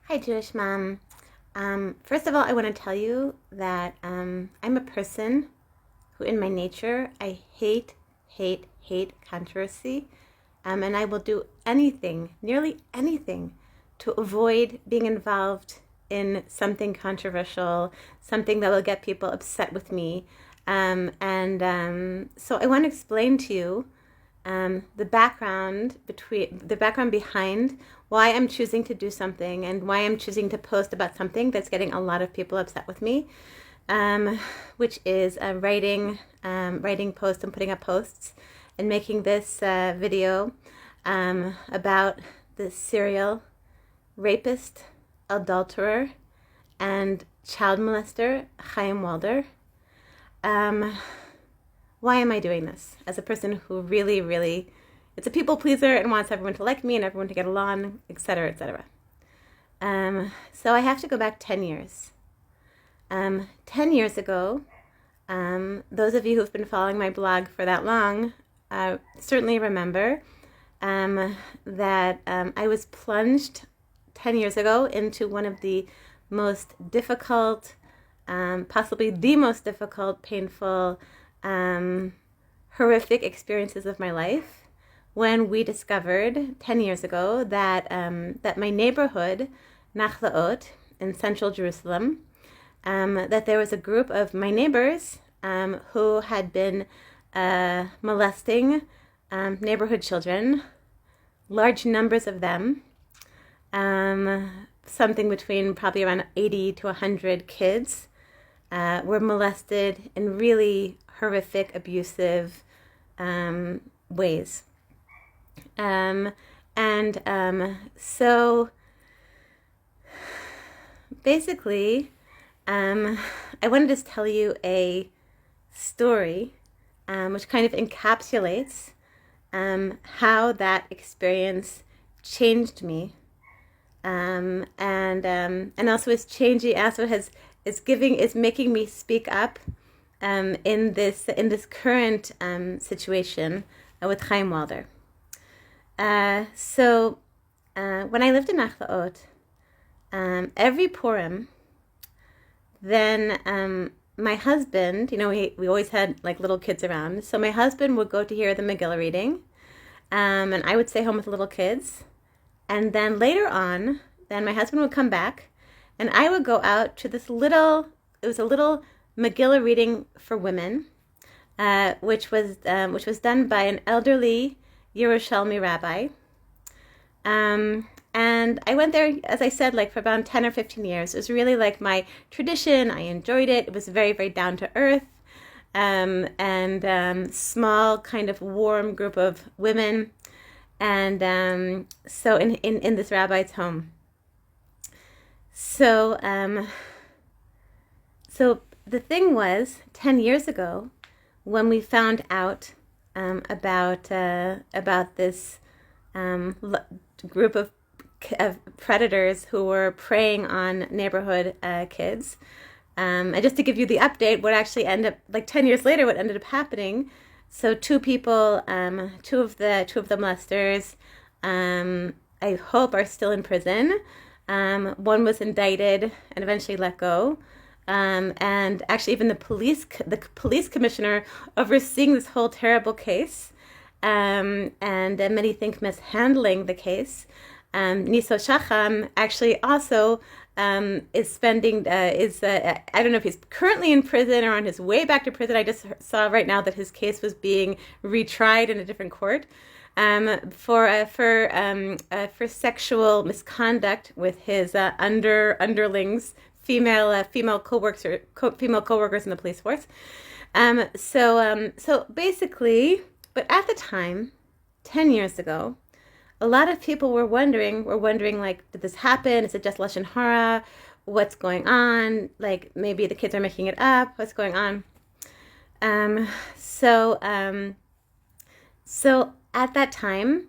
Hi, Jewish mom. First of all, I want to tell you that I'm a person who, in my nature, I hate controversy. And I will do anything, nearly anything, to avoid being involved in something controversial, something that will get people upset with me. So I want to explain to you the background behind why I'm choosing to do something and why I'm choosing to post about something that's getting a lot of people upset with me, which is writing posts and putting up posts and making this video about the serial rapist, adulterer, and child molester Chaim Walder. Why am I doing this? As a person who really, it's a people pleaser and wants everyone to like me and everyone to get along, etc., etc. So I have to go back 10 years. 10 years ago, those of you who've been following my blog for that long certainly remember that I was plunged 10 years ago into one of the most difficult, possibly the most difficult, painful, horrific experiences of my life when we discovered 10 years ago that that my neighborhood, Nachlaot, in central Jerusalem, that there was a group of my neighbors who had been molesting neighborhood children, large numbers of them, something between probably around 80 to 100 kids were molested in really horrific, abusive ways. So basically, I wanted to tell you a story which kind of encapsulates how that experience changed me, and also is making me speak up in this current situation with Chaim Walder. So when I lived in Nachlaot, every Purim, then my husband, we always had like little kids around, so my husband would go to hear the Megillah reading, and I would stay home with the little kids, and then later on, then my husband would come back, and I would go out to it was a little Megillah reading for women, which was done by an elderly Yerushalmi rabbi. And I went there, as I said, like for about 10 or 15 years. It was really like my tradition. I enjoyed it. It was very, very down to earth, and small, kind of warm group of women. And so in this rabbi's home. So the thing was, 10 years ago, when we found out about this group of predators who were preying on neighborhood kids, and just to give you the update, what actually ended up, like 10 years later, what ended up happening. So two of the molesters, I hope, are still in prison. One was indicted and eventually let go. And actually, even the police commissioner overseeing this whole terrible case, and many think mishandling the case, Niso Shacham, actually also is spending I don't know if he's currently in prison or on his way back to prison. I just saw right now that his case was being retried in a different court for sexual misconduct with his underlings. Female co-workers in the police force. So basically, but at the time, 10 years ago, a lot of people were wondering like, did this happen? Is it just Lashon Hara? What's going on? Like, maybe the kids are making it up. What's going on? So at that time,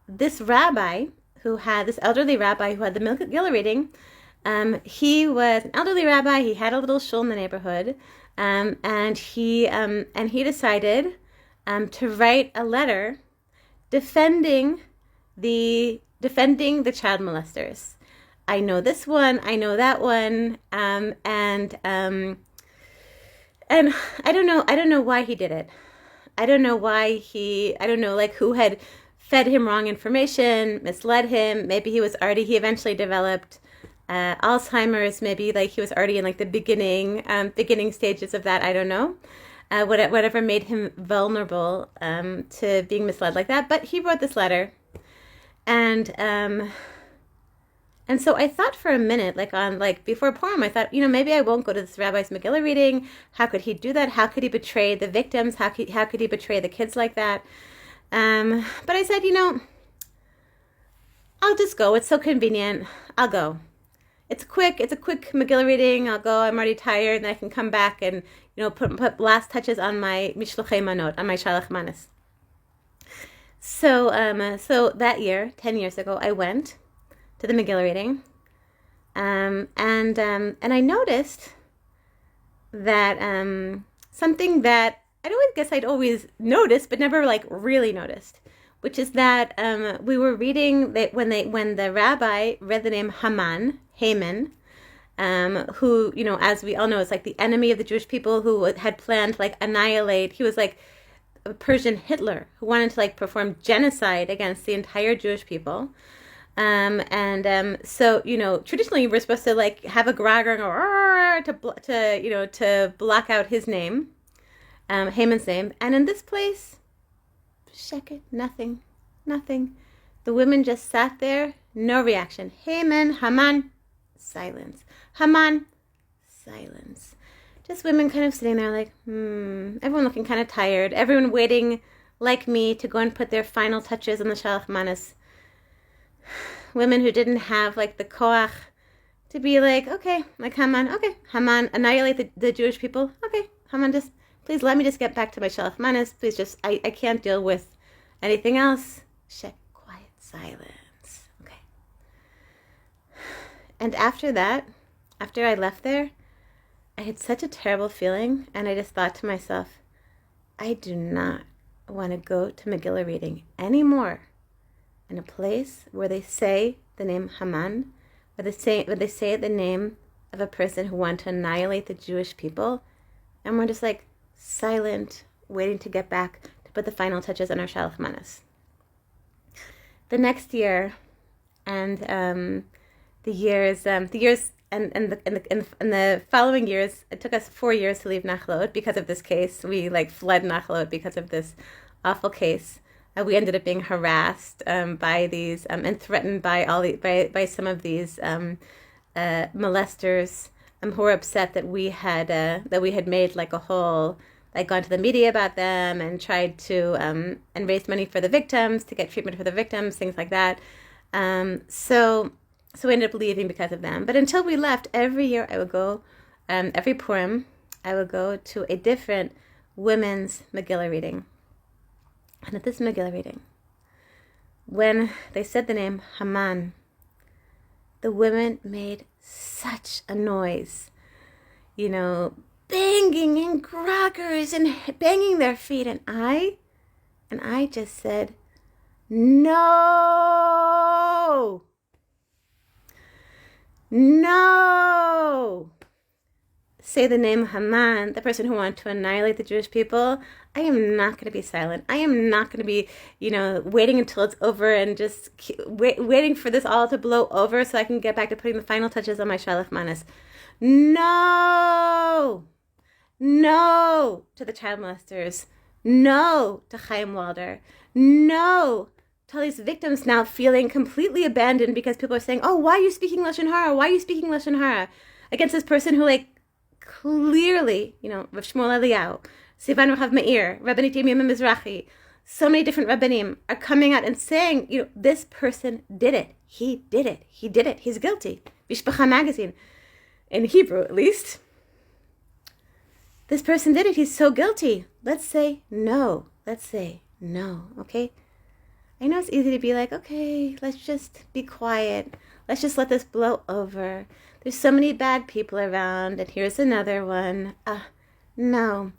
this elderly rabbi who had the Megillah reading, he was an elderly rabbi. He had a little shul in the neighborhood, and he decided to write a letter defending the defending the child molesters. I know this one, I know that one, and I don't know why he did it. I don't know like who had fed him wrong information, misled him. Maybe he eventually developed Alzheimer's. Maybe like he was already in like the beginning stages of that. I don't know. Whatever made him vulnerable to being misled like that. But he wrote this letter, and so I thought for a minute, before Purim, I thought, maybe I won't go to this rabbi's Megillah reading. How could he do that? How could he betray the victims? How could he betray the kids like that? But I said, I'll just go. It's so convenient. I'll go. It's a quick Megillah reading. I'll go. I'm already tired, and I can come back and put last touches on my mishluchei manot, on my shalach manas. So that year, 10 years ago, I went to the Megillah reading, and I noticed that something that I'd always noticed, but never like really noticed, which is that we were reading that when the rabbi read the name Haman, who as we all know is like the enemy of the Jewish people, who had planned to like annihilate. He was like a Persian Hitler who wanted to like perform genocide against the entire Jewish people. So traditionally we're supposed to like have a gragger to block out his name, Haman's name, and in this place, sheket, nothing. The women just sat there, no reaction. Haman, silence. Haman, silence. Just women kind of sitting there like, everyone looking kind of tired. Everyone waiting like me to go and put their final touches on the shalach manas. Women who didn't have like the koach to be like, okay, like Haman, annihilate the Jewish people. Okay, Haman, please let me just get back to my shalach manas. Please I can't deal with anything else. Quiet silence. Okay. And after I left there, I had such a terrible feeling, and I just thought to myself, I do not want to go to Megillah reading anymore in a place where they say the name Haman, where they say the name of a person who wanted to annihilate the Jewish people, and we're just like silent, waiting to get back to put the final touches on our shalach manas. The next year, and the years and the following years, it took us 4 years to leave Nachlaot because of this case. We like fled Nachlaot because of this awful case. We ended up being harassed by these and threatened by by some of these molesters who were upset that we had made like a whole, like gone to the media about them and tried to and raised money for the victims, to get treatment for the victims, things like that. So we ended up leaving because of them. But until we left, every year I would go, every Purim, I would go to a different women's Megillah reading. And at this Megillah reading, when they said the name Haman, the women made such a noise, banging and groggers and banging their feet. And I just said, no. Say the name Haman, the person who wanted to annihilate the Jewish people. I am not going to be silent. I am not going to be, waiting until it's over and just waiting for this all to blow over so I can get back to putting the final touches on my shalach manas. No to the child molesters. No to Chaim Walder. No to all these victims now feeling completely abandoned because people are saying, oh, why are you speaking Lashon Hara? Why are you speaking Lashon Hara? Against this person who, like, clearly, Rav Shmuel Eliyahu, Sivan Rav Meir, Rabbanit Yemim Mizrahi, so many different rabbanim are coming out and saying, this person did it. He did it. He's guilty. Mishpacha magazine, in Hebrew at least. This person did it. He's so guilty. Let's say no, okay? I know it's easy to be like, okay, let's just be quiet. Let's just let this blow over. There's so many bad people around, and here's another one. No,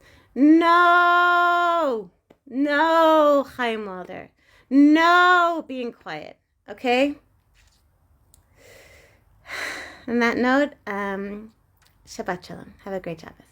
Chaim Walder. No, being quiet. Okay? On that note, Shabbat Shalom. Have a great Shabbos.